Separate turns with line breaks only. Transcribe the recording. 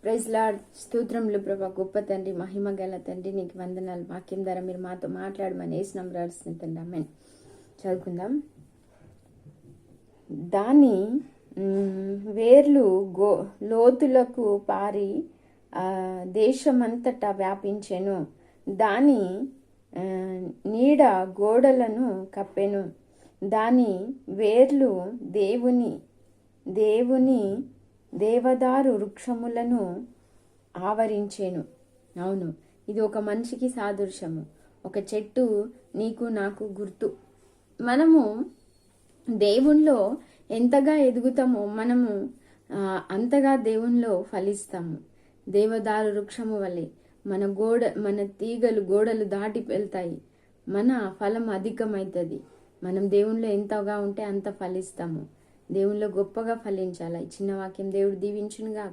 Praise lord. స్తోత్రములు ప్రభా. గొప్ప తండ్రి, మహిమ గల తండ్రి, నీకు వందనాలు. వాక్యం ద్వారా మీరు మాతో మాట్లాడమని వేసినాం రాడుస్తుంది తండ్రి. ఆమేన్. చదువుకుందాం. దాని వేర్లు లోతులకు పారి దేశమంతటా వ్యాపించెను. దాని నీడ గోడలను కప్పెను. దాని వేర్లు దేవుని దేవదారు వృక్షములను ఆవరించెను. అవును, ఇది ఒక మనిషికి సాదృశ్యము. ఒక చెట్టు నీకు నాకు గుర్తు. మనము దేవునిలో ఎంతగా ఎదుగుతామో మనము అంతగా దేవునిలో ఫలిస్తాము. దేవదారు వృక్షము వలె మన తీగలు గోడలు దాటి వెళ్తాయి. మన ఫలం అధికమవుతుంది. మనం దేవునిలో ఎంతగా ఉంటే అంత ఫలిస్తాము. దేవునిలో గొప్పగా ఫలించాలి. చిన్న వాక్యం దేవుడు దీవించునుగా.